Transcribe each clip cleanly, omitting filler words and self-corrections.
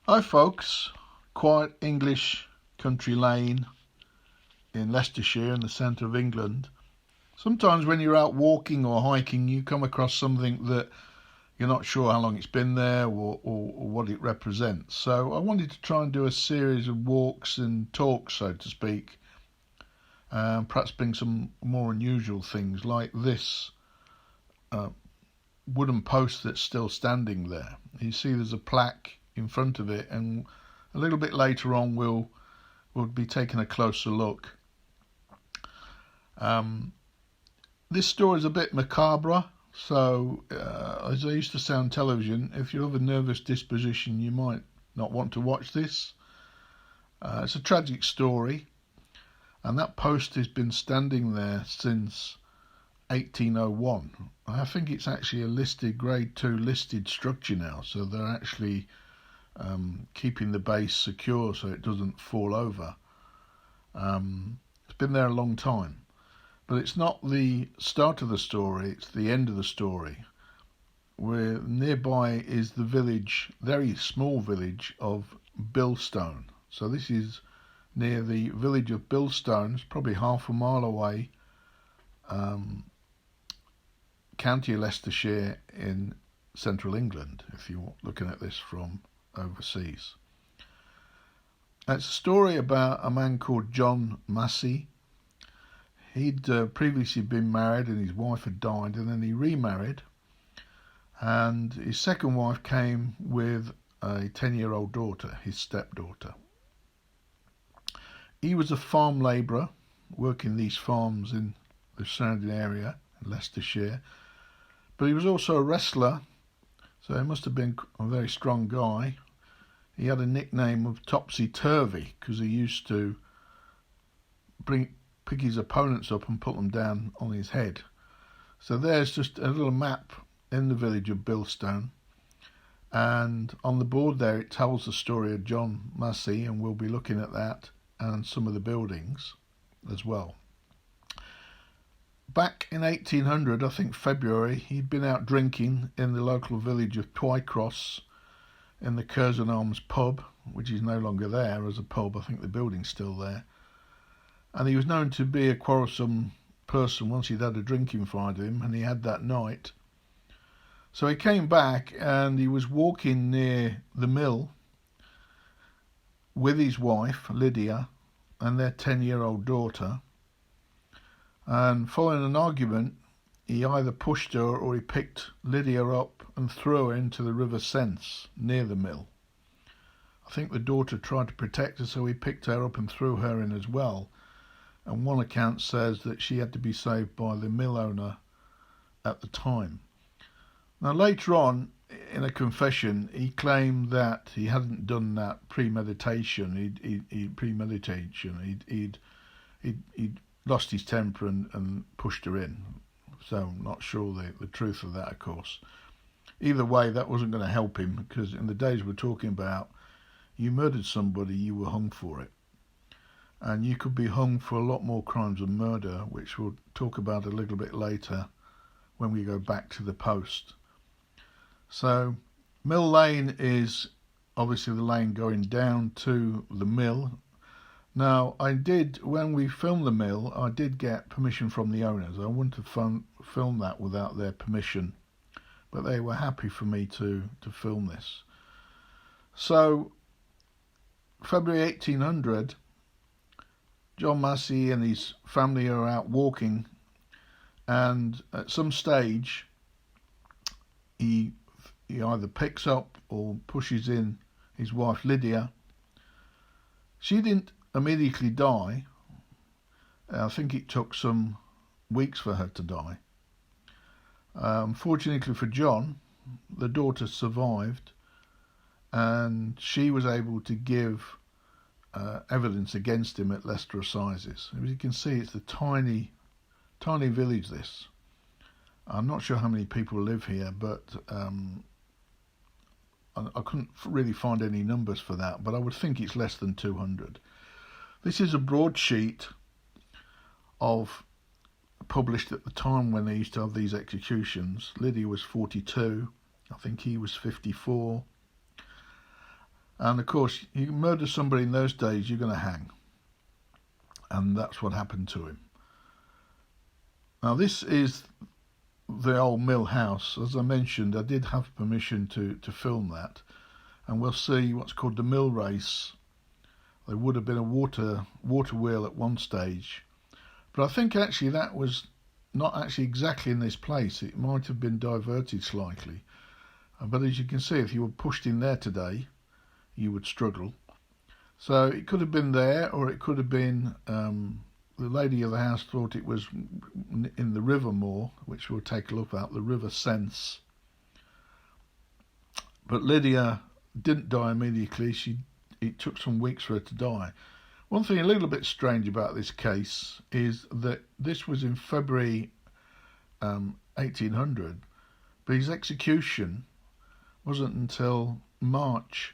Hi folks, quiet English country lane in Leicestershire in the centre of England. Sometimes when you're out walking or hiking you come across something that you're not sure how long it's been there or what it represents. So I wanted to try and do a series of walks and talks, so to speak, perhaps bring some more unusual things like this wooden post that's still standing there. You see there's a plaque in front of it, and a little bit later on we'll be taking a closer look. This story is a bit macabre, so as I used to say on television, if you have a nervous disposition you might not want to watch this. It's a tragic story, and that post has been standing there since 1801. I think it's actually a listed grade 2 listed structure now, so they're actually keeping the base secure so it doesn't fall over. It's been there a long time, but it's not the start of the story, it's the end of the story. Where nearby is the village, very small village of Bilstone. So this is near the village of Bilstone. It's probably half a mile away, county of Leicestershire in central England, if you're looking at this from overseas. It's a story about a man called John Massey. He'd previously been married and his wife had died, and then he remarried, and his second wife came with a 10-year-old daughter, his stepdaughter. He was a farm labourer working these farms in the surrounding area in Leicestershire, but he was also a wrestler, so he must have been a very strong guy. He had a nickname of Topsy-Turvy because he used to pick his opponents up and put them down on his head. So there's just a little map in the village of Bilstone, and on the board there it tells the story of John Massey, and we'll be looking at that and some of the buildings as well. Back in 1800, I think February, he'd been out drinking in the local village of Twycross in the Curzon Arms pub, which is no longer there as a pub. I think the building's still there. And he was known to be a quarrelsome person once he'd had a drinking fight with him, and he had that night. So he came back and he was walking near the mill with his wife, Lydia, and their 10-year-old daughter. And following an argument, he either pushed her or he picked Lydia up and threw her into the River Sense near the mill. I think the daughter tried to protect her, so he picked her up and threw her in as well. And one account says that she had to be saved by the mill owner at the time. Now later on, in a confession, he claimed that he hadn't done that premeditation. He'd lost his temper and pushed her in. So I'm not sure the truth of that, of course. Either way, that wasn't going to help him, because in the days we're talking about, you murdered somebody, you were hung for it. And you could be hung for a lot more crimes than murder, which we'll talk about a little bit later when we go back to the post. So Mill Lane is obviously the lane going down to the mill. Now, when we filmed the mill, I did get permission from the owners. I wouldn't have filmed that without their permission, but they were happy for me to film this. So, February 1800, John Massey and his family are out walking, and at some stage, he either picks up or pushes in his wife Lydia. She didn't immediately die. I think it took some weeks for her to die. Fortunately for John, the daughter survived, and she was able to give evidence against him at Leicester Assizes. As you can see, it's a tiny village, this. I'm not sure how many people live here, but I couldn't really find any numbers for that, but I would think it's less than 200. This is a broadsheet published at the time when they used to have these executions. Lydia was 42, I think he was 54. And of course, you murder somebody in those days, you're going to hang. And that's what happened to him. Now, this is the old mill house. As I mentioned, I did have permission to film that. And we'll see what's called the mill race. There would have been a water wheel at one stage. But I think actually that was not actually exactly in this place. It might have been diverted slightly. But as you can see, if you were pushed in there today, you would struggle. So it could have been there, or it could have been, the lady of the house thought it was in the river more, which we'll take a look at, the River Sense. But Lydia didn't die immediately. It took some weeks for her to die. One thing a little bit strange about this case is that this was in February 1800, but his execution wasn't until March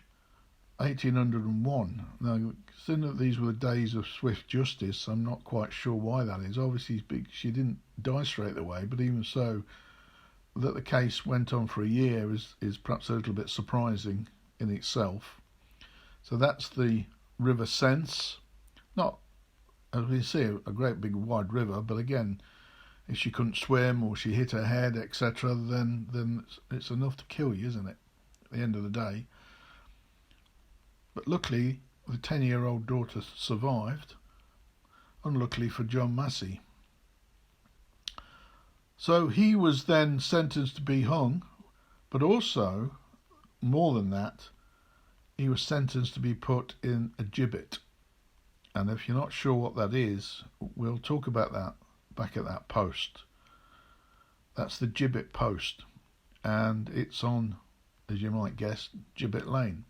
1801. Now, seeing that these were the days of swift justice, I'm not quite sure why that is. Obviously, she didn't die straight away, but even so, that the case went on for a year is perhaps a little bit surprising in itself. So that's the River Sense. Not, as we see, a great big wide river, but again, if she couldn't swim or she hit her head, etc., then it's enough to kill you, isn't it, at the end of the day? But luckily, the 10-year-old daughter survived, unluckily for John Massey. So he was then sentenced to be hung, but also, more than that, he was sentenced to be put in a gibbet. And if you're not sure what that is, we'll talk about that back at that post. That's the Gibbet post, and it's on, as you might guess, Gibbet Lane.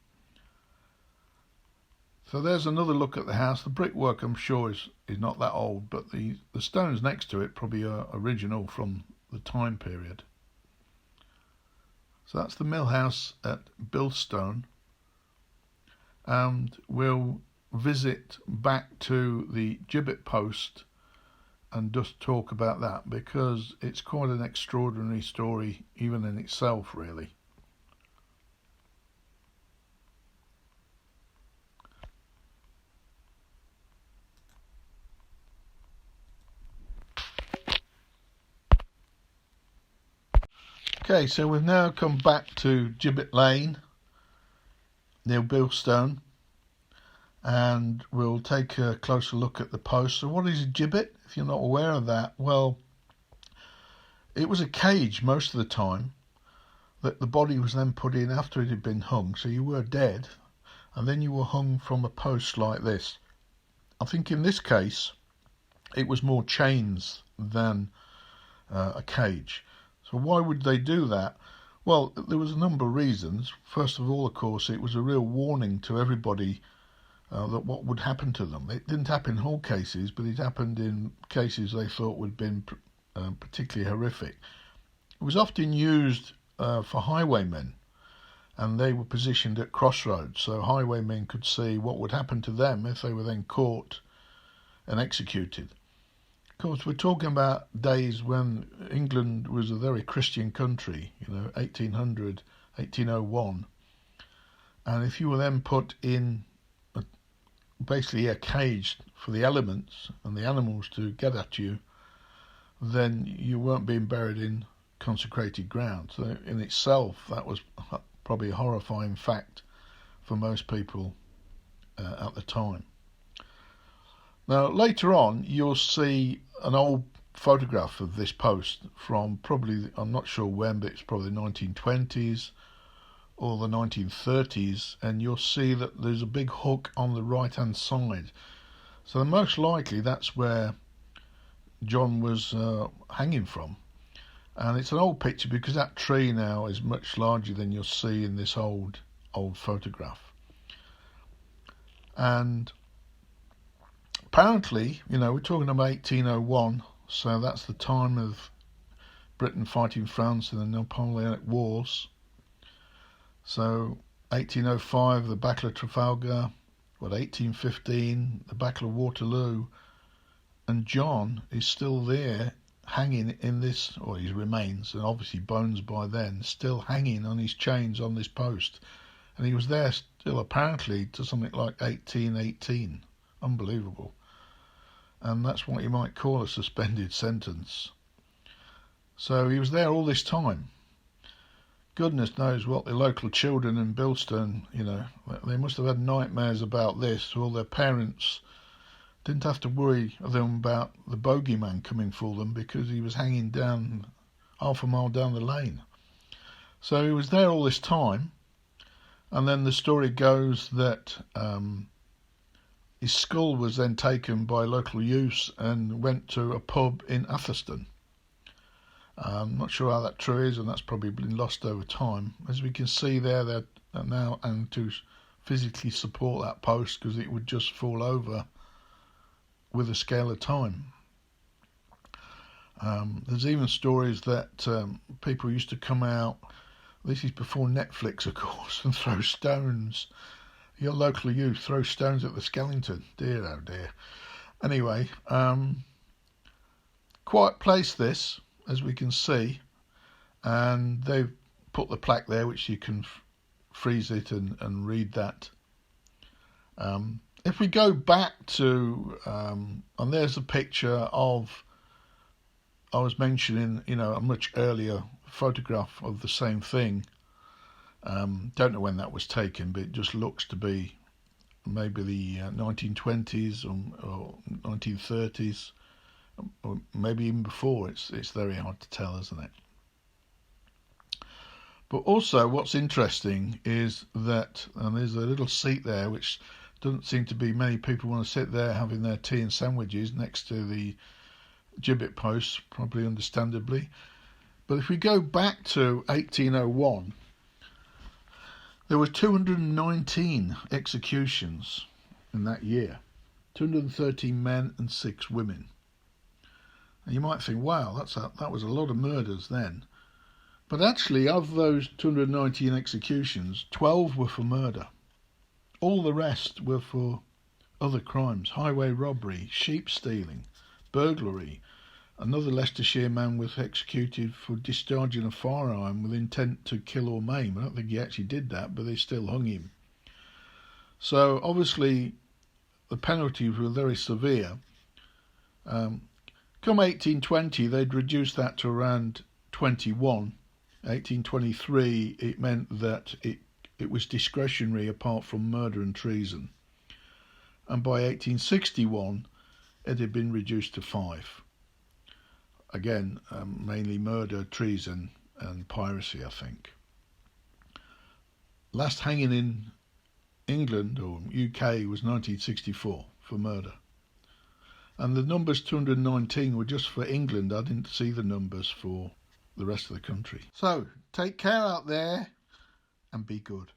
So there's another look at the house. The brickwork, I'm sure, is not that old, but the stones next to it probably are original from the time period. So that's the mill house at Bilstone, and we'll visit back to the Gibbet post and just talk about that, because it's quite an extraordinary story even in itself, really. Okay, so we've now come back to Gibbet Lane near Bilstone, and we'll take a closer look at the post. So what is a gibbet, if you're not aware of that? Well, it was a cage most of the time that the body was then put in after it had been hung. So you were dead, and then you were hung from a post like this. I think in this case, it was more chains than a cage. So why would they do that? Well, there was a number of reasons. First of all, of course, it was a real warning to everybody that what would happen to them. It didn't happen in all cases, but it happened in cases they thought would have been particularly horrific. It was often used for highwaymen, and they were positioned at crossroads, so highwaymen could see what would happen to them if they were then caught and executed. Of course, we're talking about days when England was a very Christian country, 1800, 1801. And if you were then put in basically a cage for the elements and the animals to get at you, then you weren't being buried in consecrated ground. So in itself, that was probably a horrifying fact for most people at the time. Now, later on, you'll see an old photograph of this post from probably, I'm not sure when, but it's probably the 1920s or the 1930s, and you'll see that there's a big hook on the right-hand side. So most likely that's where John was hanging from. And it's an old picture because that tree now is much larger than you'll see in this old photograph. And apparently, we're talking about 1801, so that's the time of Britain fighting France in the Napoleonic Wars. So 1805, the Battle of Trafalgar, 1815, the Battle of Waterloo, and John is still there hanging in this, or his remains, and obviously bones by then, still hanging on his chains on this post. and he was there still apparently to something like 1818. Unbelievable. And that's what you might call a suspended sentence. So he was there all this time. Goodness knows what the local children in Bilstone, they must have had nightmares about this. All their parents didn't have to worry them about the bogeyman coming for them because he was hanging down half a mile down the lane. So he was there all this time, and then the story goes that his skull was then taken by local youths and went to a pub in Atherstone. I'm not sure how that true is, and that's probably been lost over time. As we can see there, they're now and to physically support that post because it would just fall over with a scale of time. There's even stories that people used to come out, this is before Netflix of course, and throw stones. Your local youth throw stones at the skeleton. Dear oh dear. Anyway, quiet place this, as we can see, and they've put the plaque there which you can freeze it and read that. If we go back to, and there's a picture of, I was mentioning, a much earlier photograph of the same thing. Don't know when that was taken, but it just looks to be maybe the 1920s or 1930s, or maybe even before. It's very hard to tell, isn't it? But also what's interesting is that, and there's a little seat there which doesn't seem to be many people want to sit there having their tea and sandwiches next to the Gibbet posts, probably understandably. But if we go back to 1801, there were 219 executions in that year, 213 men and 6 women. And you might think, wow, that was a lot of murders then. But actually, of those 219 executions, 12 were for murder. All the rest were for other crimes: highway robbery, sheep stealing, burglary. Another Leicestershire man was executed for discharging a firearm with intent to kill or maim. I don't think he actually did that, but they still hung him. So obviously the penalties were very severe. Come 1820, they'd reduced that to around 21. 1823, it meant that it was discretionary apart from murder and treason. And by 1861, it had been reduced to 5. Again, mainly murder, treason and piracy, I think. Last hanging in England or UK was 1964 for murder. And the numbers 219 were just for England. I didn't see the numbers for the rest of the country. So, take care out there and be good.